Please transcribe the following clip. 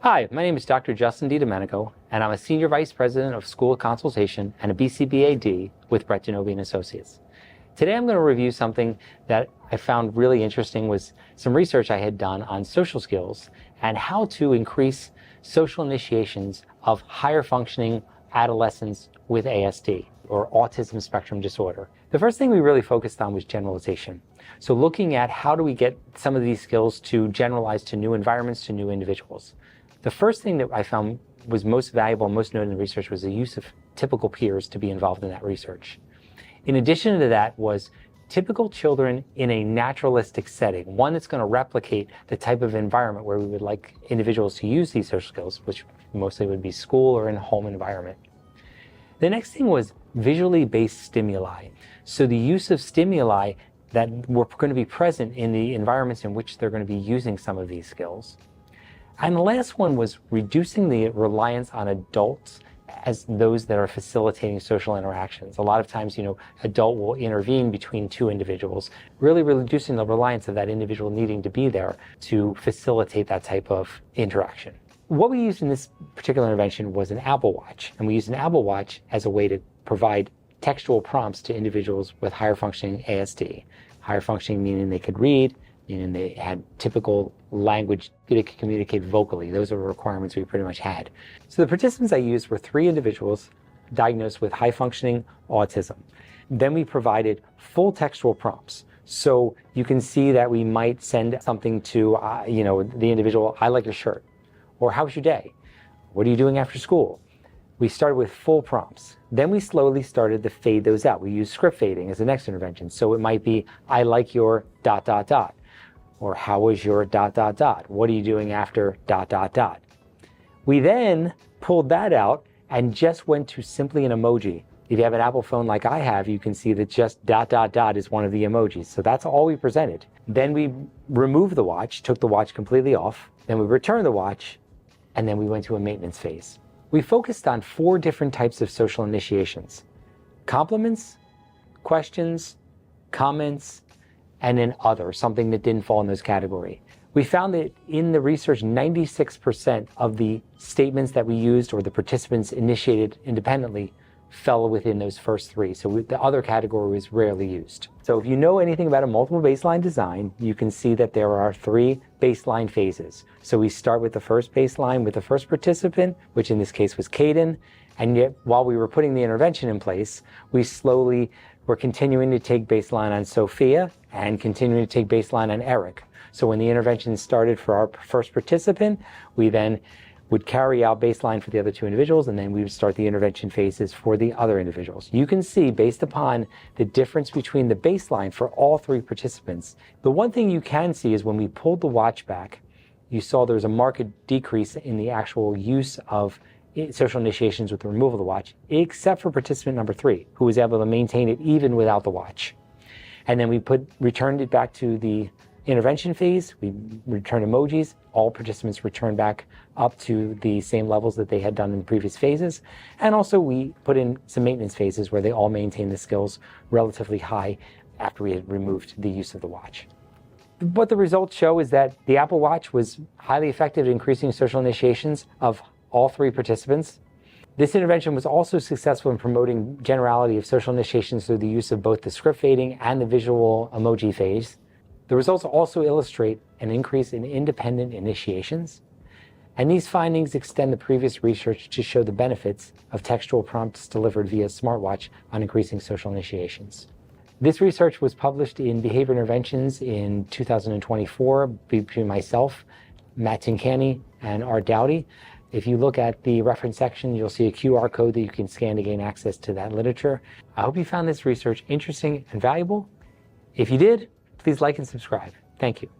Hi, my name is Dr. Justin Didomenico, and I'm a Senior Vice President of School Consultation and a BCBA-D with Brett Didomenico Associates. Today I'm going to review something that I found really interesting, was some research I had done on social skills and how to increase social initiations of higher functioning adolescents with ASD, or Autism Spectrum Disorder. The first thing we really focused on was generalization. So looking at how do we get some of these skills to generalize to new environments, to new individuals. The first thing that I found was most valuable and most noted in the research was the use of typical peers to be involved in that research. In addition to that was typical children in a naturalistic setting, one that's going to replicate the type of environment where we would like individuals to use these social skills, which mostly would be school or in a home environment. The next thing was visually based stimuli. So the use of stimuli that were going to be present in the environments in which they're going to be using some of these skills. And the last one was reducing the reliance on adults as those that are facilitating social interactions. A lot of times, adult will intervene between two individuals, really reducing the reliance of that individual needing to be there to facilitate that type of interaction. What we used in this particular intervention was an Apple Watch, and we used an Apple Watch as a way to provide textual prompts to individuals with higher functioning ASD. Higher functioning meaning they could read, meaning they had typical language, they could communicate vocally. Those are the requirements we pretty much had. So the participants I used were 3 individuals diagnosed with high functioning autism. Then we provided full textual prompts. So you can see that we might send something to the individual, "I like your shirt," or "How was your day? What are you doing after school?" We started with full prompts. Then we slowly started to fade those out. We used script fading as the next intervention. So it might be, "I like your ... or "How was your ... What are you doing after ... We then pulled that out and just went to simply an emoji. If you have an Apple phone like I have, you can see that just ... is one of the emojis. So that's all we presented. Then we removed the watch, took the watch completely off. Then we returned the watch, and then we went to a maintenance phase. We focused on 4 different types of social initiations: compliments, questions, comments, and then other, something that didn't fall in those categories. We found that in the research, 96% of the statements that we used or the participants initiated independently fell within those first 3. So the other category was rarely used. So if you know anything about a multiple baseline design, you can see that there are 3 baseline phases. So we start with the first baseline with the first participant, which in this case was Caden. And yet, while we were putting the intervention in place, we slowly were continuing to take baseline on Sophia and continuing to take baseline on Eric. So when the intervention started for our first participant, we then would carry out baseline for the other 2 individuals, and then we would start the intervention phases for the other individuals. You can see, based upon the difference between the baseline for all 3 participants, the one thing you can see is when we pulled the watch back, you saw there was a marked decrease in the actual use of social initiations with the removal of the watch, except for participant number 3, who was able to maintain it even without the watch. And then we returned it back to the intervention phase. We returned emojis. All participants returned back up to the same levels that they had done in the previous phases. And also we put in some maintenance phases where they all maintained the skills relatively high after we had removed the use of the watch. What the results show is that the Apple Watch was highly effective at increasing social initiations of all 3 participants. This intervention was also successful in promoting generality of social initiations through the use of both the script fading and the visual emoji phase. The results also illustrate an increase in independent initiations, and these findings extend the previous research to show the benefits of textual prompts delivered via smartwatch on increasing social initiations. This research was published in Behavior Interventions in 2024 between myself, Matt Tincani, and Art Dowdy. If you look at the reference section, you'll see a QR code that you can scan to gain access to that literature. I hope you found this research interesting and valuable. If you did, please like and subscribe. Thank you.